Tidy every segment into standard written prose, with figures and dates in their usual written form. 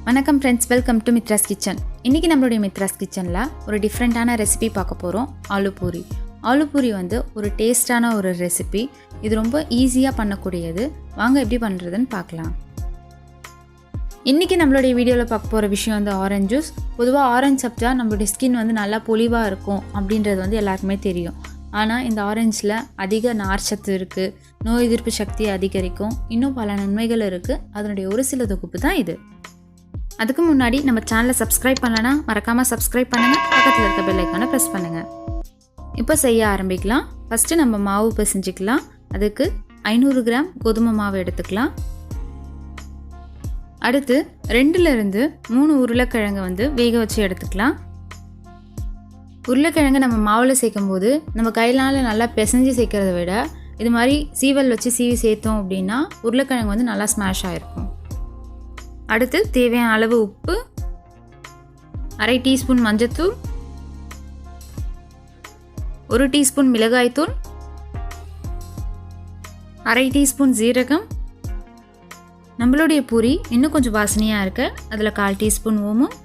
வணக்கம் friends, welcome to Mithras kitchen. இன்றைக்கி நம்மளுடைய மித்ராஸ் கிச்சனில் ஒரு டிஃப்ரெண்ட்டான ரெசிபி பார்க்க போகிறோம். ஆலு பூரி. ஆலு பூரி ஒரு டேஸ்டான ஒரு ரெசிபி. இது ரொம்ப ஈஸியாக பண்ணக்கூடியது. வாங்க எப்படி பண்ணுறதுன்னு பார்க்கலாம். இன்றைக்கி நம்மளுடைய வீடியோவில் பார்க்க போகிற விஷயம் ஆரஞ்சு ஜூஸ். பொதுவாக ஆரஞ்சு சாப்பிட்டா நம்மளுடைய ஸ்கின் நல்லா பொலிவாக இருக்கும் அப்படின்றது எல்லாருக்குமே தெரியும். ஆனால் இந்த ஆரஞ்சில் அதிக நார்ச்சத்து இருக்குது, நோய் எதிர்ப்பு சக்தியை அதிகரிக்கும், இன்னும் பல நன்மைகள் இருக்குது. அதனுடைய ஒரு சில தொகுப்பு தான் இது. அதுக்கு முன்னாடி நம்ம சேனலை சப்ஸ்கிரைப் பண்ணலன்னா மறக்காமல் சப்ஸ்கிரைப் பண்ணுங்கள், பக்கத்தில் இருக்க பெல் ஐக்கானை ப்ரெஸ் பண்ணுங்கள். இப்போ செய்ய ஆரம்பிக்கலாம். ஃபஸ்ட்டு நம்ம மாவு பிசைஞ்சிக்கலாம். அதுக்கு 500 கிராம் கோதுமை மாவு எடுத்துக்கலாம். அடுத்து 2லிருந்து 3 உருளைக்கிழங்கு வேக வச்சு எடுத்துக்கலாம். உருளைக்கிழங்கு நம்ம மாவில் சேர்க்கும் போது நம்ம கையினால் நல்லா பிசைஞ்சு சேர்க்கறத விட இது மாதிரி சீவல் வச்சு சீவி சேர்த்தோம் அப்படின்னா உருளைக்கிழங்கு நல்லா ஸ்மாஷ் ஆகிருக்கும். அடுத்து தேவையான அளவு உப்பு, 1/2 டீஸ்பூன் மஞ்சத்தூள், 1 டீஸ்பூன் மிளகாய்த்தூள், 1/2 டீஸ்பூன் ஜீரகம். நம்மளுடைய பூரி இன்னும் கொஞ்சம் வாசனையாக இருக்க அதில் 1/4 டீஸ்பூன் ஓமம்,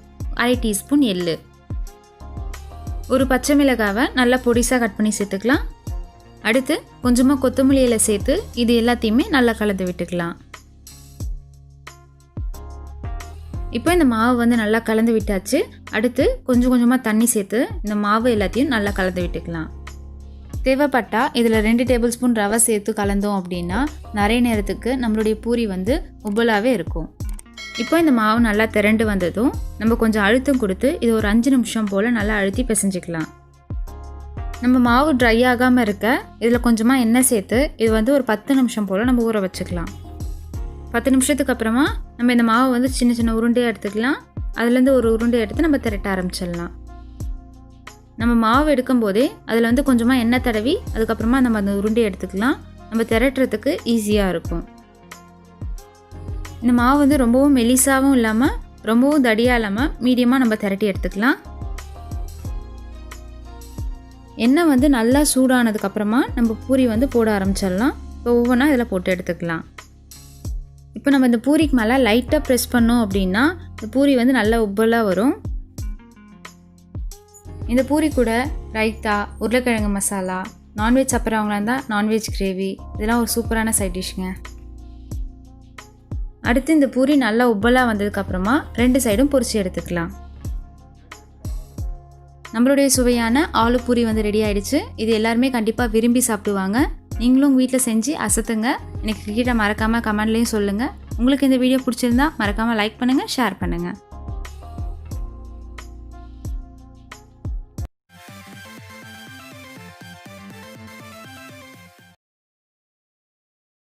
1/2 டீஸ்பூன் எள்ளு, ஒரு பச்சை மிளகாவை நல்லா பொடிசாக கட் பண்ணி சேர்த்துக்கலாம். அடுத்து கொஞ்சமாக கொத்தமல்லி இலை சேர்த்து இது எல்லாத்தையுமே நல்லா கலந்து விட்டுக்கலாம். இப்போ இந்த மாவு நல்லா கலந்து விட்டாச்சு. அடுத்து கொஞ்சம் கொஞ்சமாக தண்ணி சேர்த்து இந்த மாவு எல்லாத்தையும் நல்லா கலந்து விட்டுக்கலாம். தேவைப்பட்டால் இதில் 2 டேபிள் ஸ்பூன் ரவை சேர்த்து கலந்தோம் அப்படின்னா நிறைய நேரத்துக்கு நம்மளுடைய பூரி உப்பலாகவே இருக்கும். இப்போ இந்த மாவு நல்லா திரண்டு வந்ததும் நம்ம கொஞ்சம் அழுத்தம் கொடுத்து இது ஒரு 5 நிமிஷம் போல் நல்லா அழுத்தி பிசைஞ்சிக்கலாம். நம்ம மாவு ட்ரை ஆகாமல் இருக்க இதில் கொஞ்சமாக எண்ணெய் சேர்த்து இது ஒரு 10 நிமிஷம் போல் நம்ம ஊற வச்சுக்கலாம். 10 நிமிஷத்துக்கு அப்புறமா நம்ம இந்த மாவை சின்ன சின்ன உருண்டையாக எடுத்துக்கலாம். அதுலேருந்து ஒரு உருண்டை எடுத்து நம்ம திரட்ட ஆரம்பிச்சிடலாம். நம்ம மாவு எடுக்கும் போதே அதில் கொஞ்சமாக எண்ணெய் தடவி அதுக்கப்புறமா நம்ம அந்த உருண்டையை எடுத்துக்கலாம். நம்ம திரட்டுறதுக்கு ஈஸியாக இருக்கும். இந்த மாவு ரொம்பவும் மெலிசாகவும் இல்லாமல் ரொம்பவும் தடியாக இல்லாமல் மீடியமாக நம்ம திரட்டி எடுத்துக்கலாம். எண்ணெய் நல்லா சூடானதுக்கப்புறமா நம்ம பூரி போட ஆரம்பிச்சிடலாம். இப்போ ஒவ்வொன்றா இதில் போட்டு எடுத்துக்கலாம். இப்போ நம்ம இந்த பூரிக்கு மேலே லைட்டாக ப்ரெஸ் பண்ணோம் அப்படின்னா இந்த பூரி நல்லா உப்பலாக வரும். இந்த பூரி கூட ரைத்தா, உருளைக்கிழங்கு மசாலா, நான்வெஜ் சாப்பிட்றவங்களா இருந்தால் நான்வெஜ் கிரேவி, இதெல்லாம் ஒரு சூப்பரான சைட் டிஷ்ங்க. அடுத்து இந்த பூரி நல்லா உப்பலாக வந்ததுக்கப்புறமா 2 சைடும் பொரிச்சு எடுத்துக்கலாம். நம்மளுடைய சுவையான ஆலு பூரி ரெடி ஆகிடுச்சு. இது எல்லாருமே கண்டிப்பாக விரும்பி சாப்பிடுவாங்க. நீங்களும் வீட்டில் செஞ்சு அசத்துங்க. எனக்கு கிட்ட மறக்காமல் கமெண்ட்லேயும் சொல்லுங்கள். உங்களுக்கு இந்த வீடியோ பிடிச்சிருந்தா மறக்காமல் லைக் பண்ணுங்கள், ஷேர் பண்ணுங்கள்.